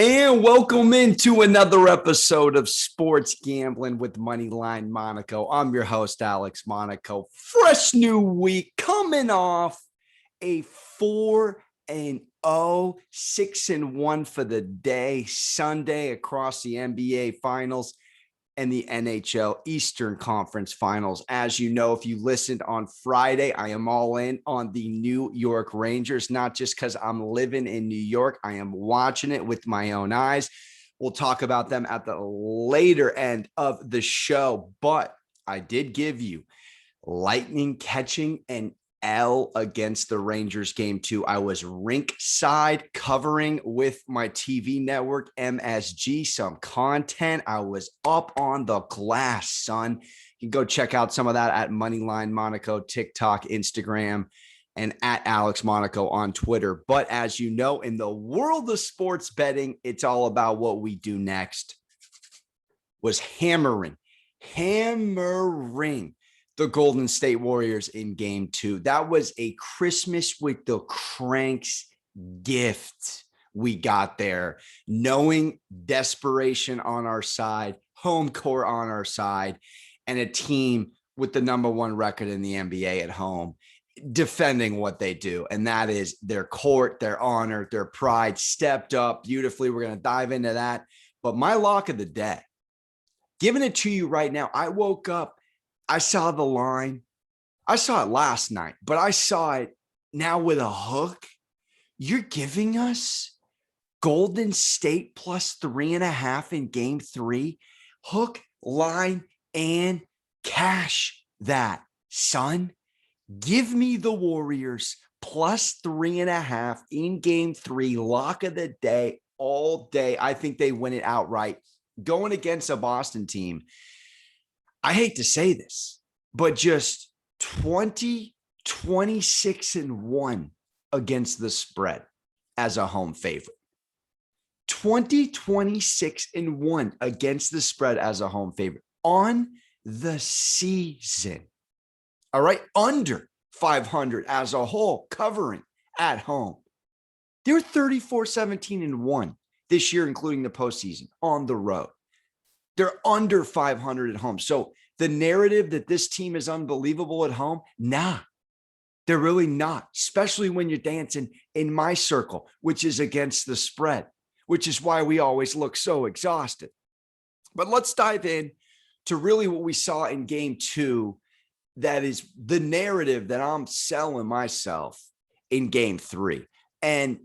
And welcome into another episode of Sports Gambling with Moneyline Monaco. I'm your host, Alex Monaco. Fresh new week coming off a 4-0, 6-1 for the day, Sunday across the NBA Finals and the NHL Eastern Conference Finals. As you know, if you listened on Friday, I am all in on the New York Rangers, not just because I'm living in New York. I am watching it with my own eyes. We'll talk about them at the later end of the show, but I did give you Lightning catching an L against the Rangers game 2. I was rink side covering with my TV network, MSG, some content. I was up on the glass, son. You can go check out some of that at Moneyline Monaco, TikTok, Instagram, and at Alex Monaco on Twitter. But as you know, in the world of sports betting, it's all about what we do next. Was hammering the Golden State Warriors in game 2. That was a Christmas with the Cranks gift we got there, knowing desperation on our side, home court on our side, and a team with the number 1 record in the NBA at home, defending what they do. And that is their court, their honor, their pride stepped up beautifully. We're going to dive into that. But my lock of the day, giving it to you right now, I woke up, I saw the line. I saw it last night, but I saw it now with a hook. You're giving us Golden State plus 3.5 in game 3. Hook, line, and cash that, son. Give me the Warriors plus 3.5 in game 3. Lock of the day all day. I think they win it outright. Going against a Boston team, I hate to say this, but just 26-1 against the spread as a home favorite. 26-1 against the spread as a home favorite on the season. All right. Under 500 as a whole, covering at home. They're 34-17-1 this year, including the postseason on the road. They're under 500 at home. So the narrative that this team is unbelievable at home, nah, they're really not, especially when you're dancing in my circle, which is against the spread, which is why we always look so exhausted. But let's dive in to really what we saw in game 2. That is the narrative that I'm selling myself in game 3. And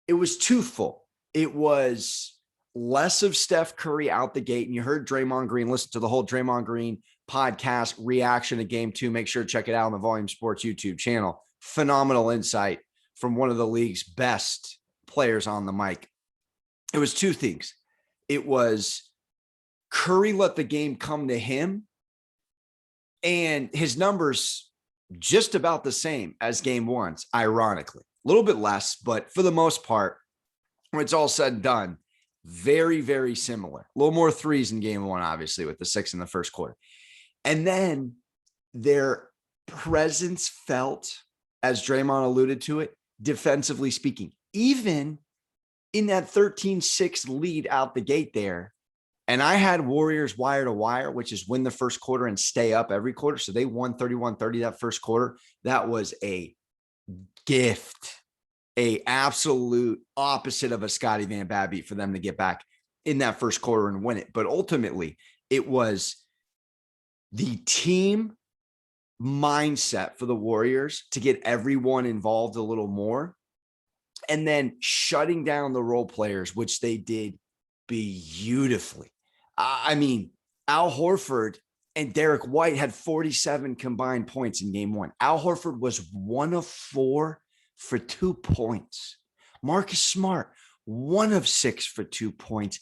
it was twofold. It was less of Steph Curry out the gate. And you heard Draymond Green, listen to the whole Draymond Green podcast reaction to game 2. Make sure to check it out on the Volume Sports YouTube channel. Phenomenal insight from one of the league's best players on the mic. It was 2 things. It was Curry let the game come to him, and his numbers just about the same as game 1's, ironically. A little bit less, but for the most part, when it's all said and done, very, very similar. A little more threes in game 1, obviously, with the 6 in the first quarter. And then their presence felt, as Draymond alluded to it, defensively speaking, even in that 13-6 lead out the gate there. And I had Warriors wire to wire, which is win the first quarter and stay up every quarter. So they won 31-30 that first quarter. That was a gift. A absolute opposite of a Scottie Van Babby for them to get back in that first quarter and win it. But ultimately, it was the team mindset for the Warriors to get everyone involved a little more, and then shutting down the role players, which they did beautifully. I mean, Al Horford and Derek White had 47 combined points in game 1. Al Horford was 1 of 4 for 2 points. Marcus Smart, 1 of 6 for 2 points.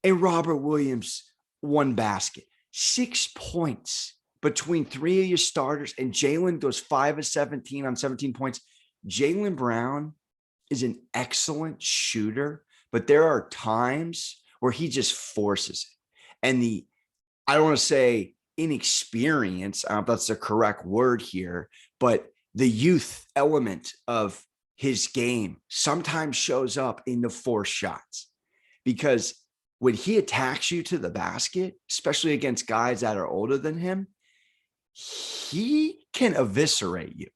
And Robert Williams, 1 basket. 6 points between 3 of your starters. And Jaylen goes 5 of 17 on 17 points. Jaylen Brown is an excellent shooter, but there are times where he just forces it. And I don't want to say inexperience, I don't know if that's the correct word here, but the youth element of his game sometimes shows up in the forced shots. because when he attacks you to the basket, especially against guys that are older than him, he can eviscerate you.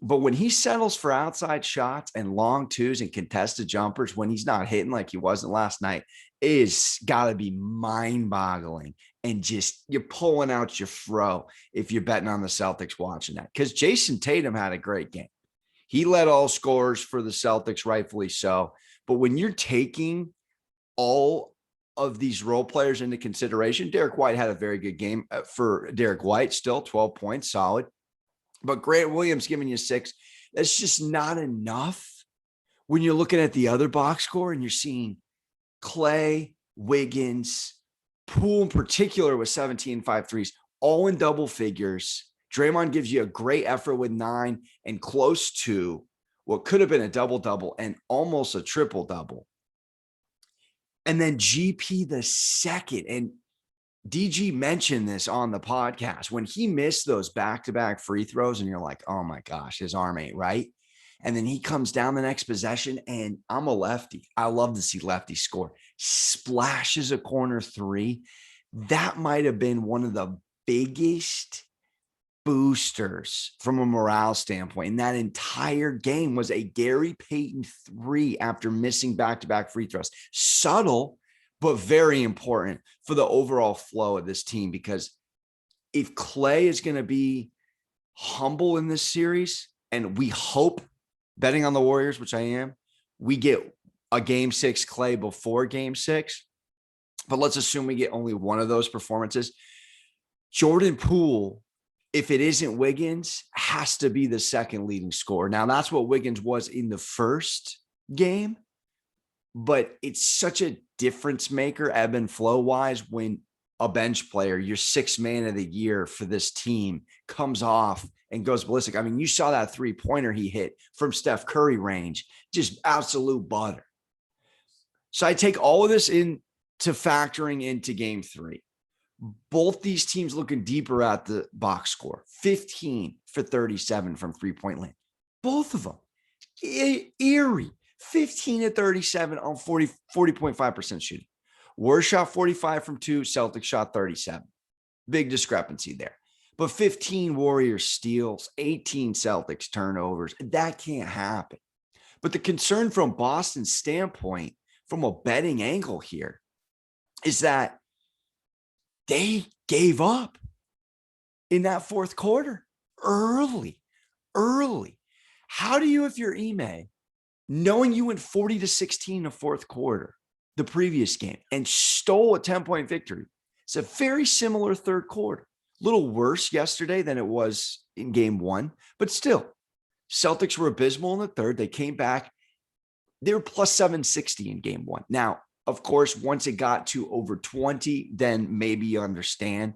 But when he settles for outside shots and long twos and contested jumpers, when he's not hitting like he wasn't last night, is got to be mind-boggling. And just you're pulling out your fro if you're betting on the Celtics watching that. Because Jason Tatum had a great game. He led all scorers for the Celtics, rightfully so. But when you're taking all of these role players into consideration, Derek White had a very good game for Derek White, still 12 points, solid. But Grant Williams giving you 6, that's just not enough when you're looking at the other box score and you're seeing Clay, Wiggins, Poole in particular with 17 5 threes, all in double figures. Draymond gives you a great effort with 9 and close to what could have been a double-double and almost a triple-double. And then GP the second, and DG mentioned this on the podcast, when he missed those back-to-back free throws and you're like, oh my gosh, his arm ain't right. And then he comes down the next possession, and I'm a lefty. I love to see lefties score. Splashes a corner 3. That might have been one of the biggest boosters from a morale standpoint. And that entire game was a Gary Payton 3 after missing back-to-back free throws. Subtle, but very important for the overall flow of this team, because if Clay is going to be humble in this series, and we hope, betting on the Warriors, which I am, we get a game 6 Clay before game 6, but let's assume we get only one of those performances. Jordan Poole, if it isn't Wiggins, has to be the second leading scorer. Now, that's what Wiggins was in the first game, but it's such a difference maker, ebb and flow wise, when a bench player, your 6th man of the year for this team, comes off and goes ballistic. I mean, you saw that 3-pointer he hit from Steph Curry range, just absolute butter. So I take all of this into factoring into game 3. Both these teams looking deeper at the box score, 15 for 37 from 3-point land. Both of them eerie, 15 to 37 on 40.5% shooting. Warriors shot 45 from 2, Celtics shot 37. Big discrepancy there. But 15 Warriors steals, 18 Celtics turnovers. That can't happen. But the concern from Boston's standpoint, from a betting angle here, is that they gave up in that fourth quarter early. How do you, if you're Ime, knowing you went 40-16 in the fourth quarter, the previous game, and stole a 10-point victory? It's a very similar third quarter. A little worse yesterday than it was in game 1, but still, Celtics were abysmal in the third. They came back. They were plus 760 in game 1. Now, of course, once it got to over 20, then maybe you understand.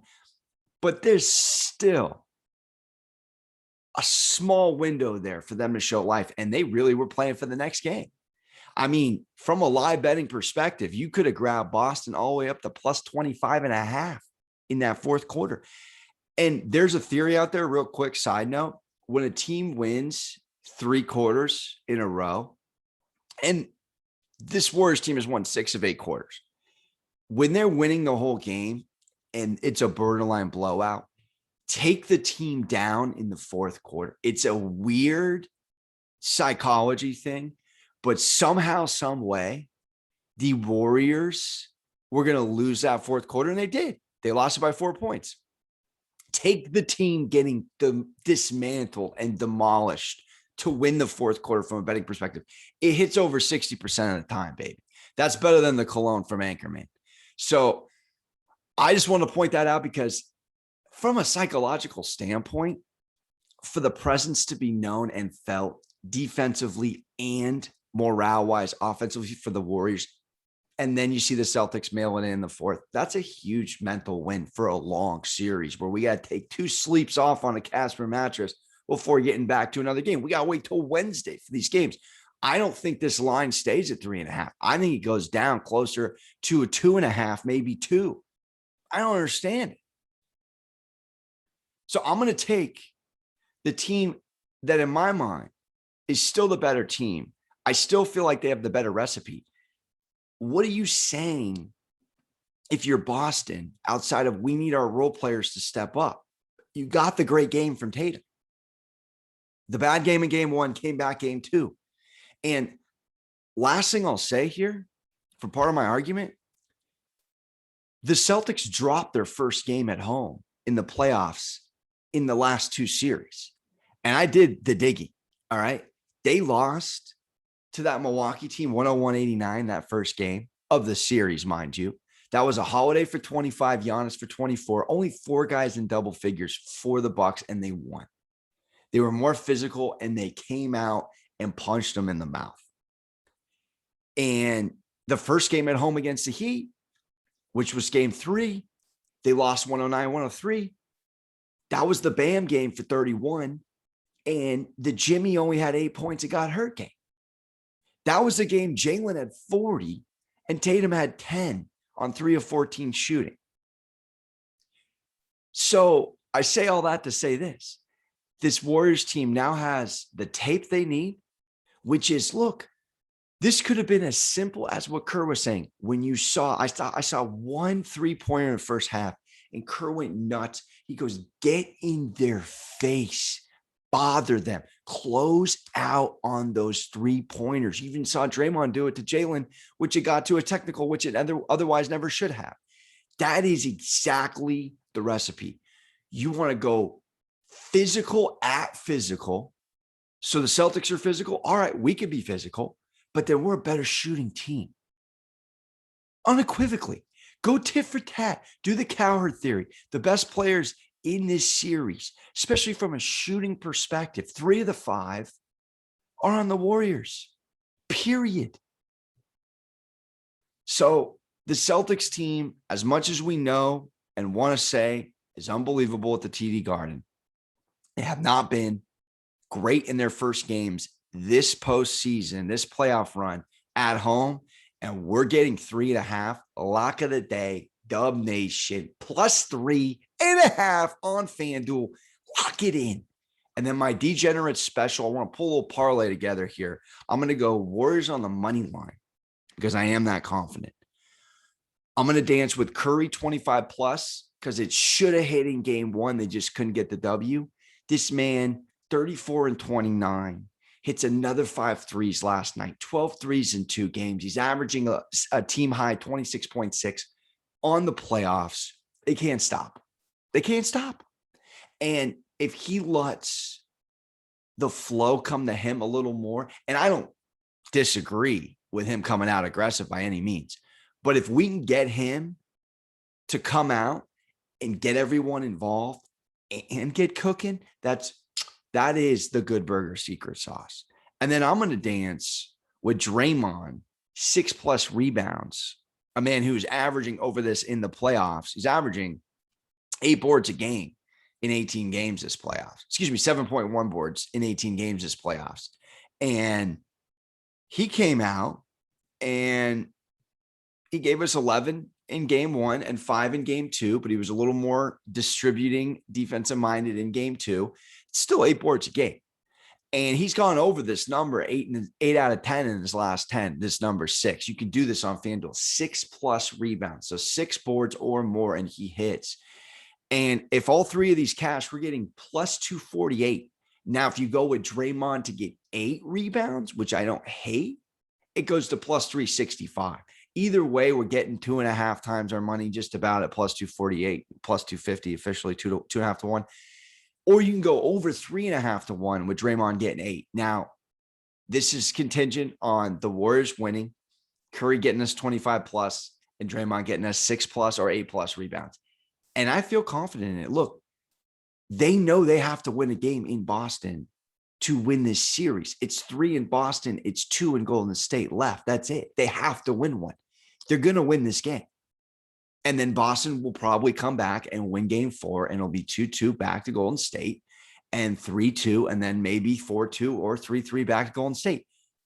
But there's still a small window there for them to show life. And they really were playing for the next game. I mean, from a live betting perspective, you could have grabbed Boston all the way up to plus 25.5 in that fourth quarter. And there's a theory out there, real quick side note, when a team wins 3 quarters in a row, and this Warriors team has won 6 of 8 quarters. When they're winning the whole game and it's a borderline blowout, take the team down in the fourth quarter. It's a weird psychology thing, but somehow, some way, the Warriors were going to lose that fourth quarter, and they did. They lost it by 4 points. Take the team getting dismantled and demolished to win the fourth quarter from a betting perspective. It hits over 60% of the time, baby. That's better than the cologne from Anchorman. So I just want to point that out, because from a psychological standpoint, for the presence to be known and felt defensively and morale-wise offensively for the Warriors, and then you see the Celtics mail it in the fourth, that's a huge mental win for a long series where we got to take 2 sleeps off on a Casper mattress before getting back to another game. We got to wait till Wednesday for these games. I don't think this line stays at 3.5. I think it goes down closer to a 2.5, maybe 2. I don't understand it. So I'm going to take the team that in my mind is still the better team. I still feel like they have the better recipe. what are you saying if you're Boston outside of we need our role players to step up? You got the great game from Tatum. The bad game in game one came back game two. And last thing I'll say here for part of my argument, the Celtics dropped their first game at home in the playoffs in the last two series. And I did the digging. All right. They lost to that Milwaukee team 101-89 that first game of the series, mind you. That was a Holiday for 25, Giannis for 24, only 4 guys in double figures for the Bucks, and they won. They were more physical, and they came out and punched them in the mouth. And the first game at home against the Heat, which was game 3, they lost 109-103. That was the Bam game for 31, and the Jimmy only had 8 points and got hurt game. That was the game Jalen had 40 and Tatum had 10 on 3 of 14 shooting. So I say all that to say this. This Warriors team now has the tape they need, which is, look, this could have been as simple as what Kerr was saying. When you saw, I saw 1 3-pointer in the first half, and Kerr went nuts. He goes, get in their face, bother them, close out on those 3-pointers. You even saw Draymond do it to Jalen, which it got to a technical, which it otherwise never should have. That is exactly the recipe. You want to go physical at physical. So the Celtics are physical. All right, we could be physical, but then we're a better shooting team. Unequivocally. Go tit for tat. Do the Cowherd theory. The best players in this series, especially from a shooting perspective, 3 of the 5 are on the Warriors, period. So the Celtics team, as much as we know and want to say, is unbelievable at the TD Garden. They have not been great in their first games this postseason, this playoff run at home. And we're getting 3.5, lock of the day, Dub Nation, plus 3.5 on FanDuel. Lock it in. And then my degenerate special, I want to pull a little parlay together here. I'm going to go Warriors on the money line because I am that confident. I'm going to dance with Curry 25 plus because it should have hit in game 1. They just couldn't get the W. This man, 34 and 29. Hits another 5 threes last night, 12 threes in 2 games. He's averaging a team high 26.6 on the playoffs. They can't stop. They can't stop. And if he lets the flow come to him a little more, and I don't disagree with him coming out aggressive by any means, but if we can get him to come out and get everyone involved and get cooking, that is the good burger secret sauce. And then I'm going to dance with Draymond, 6+ rebounds, a man who's averaging over this in the playoffs. He's averaging 8 boards a game in 18 games this playoffs. 7.1 boards in 18 games this playoffs. And he came out and he gave us 11 in game 1 and 5 in game 2, but he was a little more distributing, defensive minded in game 2. Still 8 boards a game. And he's gone over this number 8 out of 10 in his last 10. This number 6. You can do this on FanDuel. 6+ rebounds. So 6 boards or more, and he hits. And if all 3 of these cash, we're getting plus 248. Now, if you go with Draymond to get 8 rebounds, which I don't hate, it goes to plus 365. Either way, we're getting 2.5 times our money just about at plus 248, plus 250, officially 2.5 to 1. Or you can go over 3.5 to 1 with Draymond getting 8. Now, this is contingent on the Warriors winning, Curry getting us 25 plus, and Draymond getting us 6+ or 8+ rebounds. And I feel confident in it. Look, they know they have to win a game in Boston to win this series. It's 3 in Boston. It's 2 in Golden State left. That's it. They have to win one. They're going to win this game. And then Boston will probably come back and win game 4, and it'll be 2-2 back to Golden State and 3-2, and then maybe 4-2 or 3-3 back to Golden State.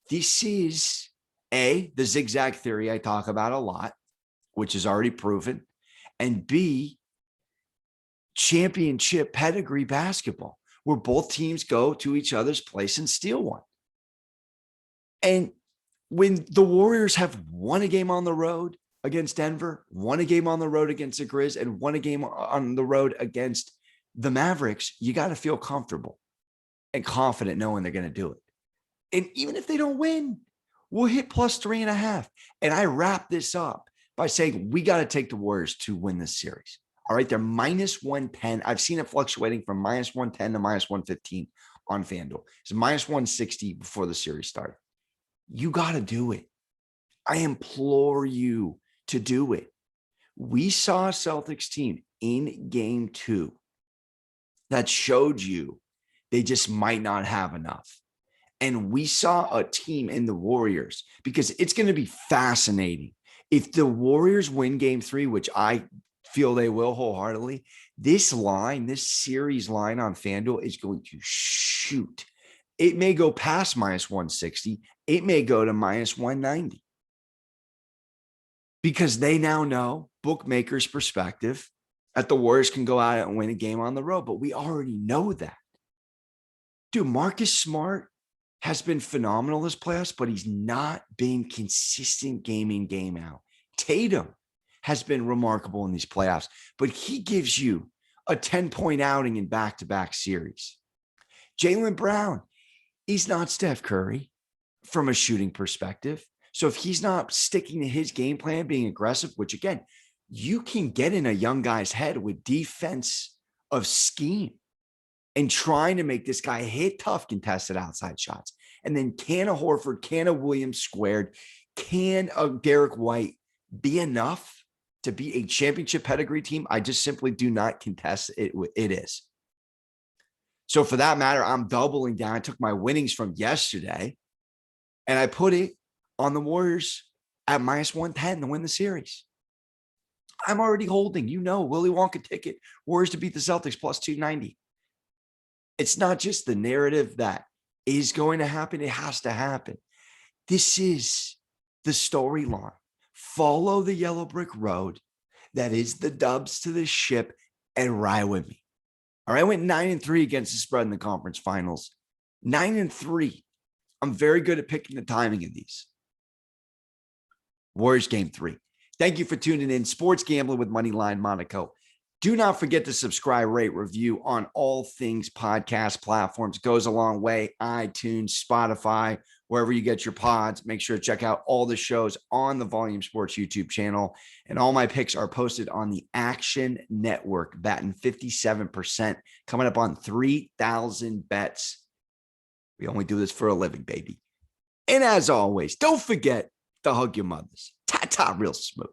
This is A, the zigzag theory I talk about a lot, which is already proven, and B, championship pedigree basketball, where both teams go to each other's place and steal one. And when the Warriors have won a game on the road against Denver, won a game on the road against the Grizz, and won a game on the road against the Mavericks, you got to feel comfortable and confident knowing they're going to do it. And even if they don't win, we'll hit plus 3.5. And I wrap this up by saying we got to take the Warriors to win this series. All right, they're minus 110. I've seen it fluctuating from minus 110 to minus 115 on FanDuel. It's minus 160 before the series started. You got to do it. I implore you to do it. We saw a Celtics team in game 2 that showed you they just might not have enough. And we saw a team in the Warriors, because it's going to be fascinating. If the Warriors win game 3, which I feel they will wholeheartedly, this line, this series line on FanDuel is going to shoot. It may go past minus 160. It may go to minus 190. Because they now know, bookmakers' perspective, that the Warriors can go out and win a game on the road. But we already know that. Dude, Marcus Smart has been phenomenal this playoffs, but he's not been consistent game in, game out. Tatum has been remarkable in these playoffs, but he gives you a 10-point outing in back-to-back series. Jaylen Brown, he's not Steph Curry from a shooting perspective. So if he's not sticking to his game plan, being aggressive, which again, you can get in a young guy's head with defense of scheme and trying to make this guy hit tough contested outside shots. And then can a Horford, can a Williams squared, can a Derek White be enough to be a championship pedigree team? I just simply do not contest it. It is. So for that matter, I'm doubling down. I took my winnings from yesterday and I put it on the Warriors at minus 110 to win the series. I'm already holding, Willy Wonka ticket, Warriors to beat the Celtics plus 290. It's not just the narrative that is going to happen. It has to happen. This is the storyline. Follow the yellow brick road that is the Dubs to the ship and ride with me. All right, I went 9-3 against the spread in the conference finals. 9-3. I'm very good at picking the timing of these. Warriors game 3. Thank you for tuning in. Sports Gambling with Moneyline Monaco. Do not forget to subscribe, rate, review on all things podcast platforms. It goes a long way. iTunes, Spotify, wherever you get your pods. Make sure to check out all the shows on the Volume Sports YouTube channel. And all my picks are posted on the Action Network, batting 57%, coming up on 3,000 bets. We only do this for a living, baby. And as always, don't forget to hug your mothers. Ta-ta real smooth.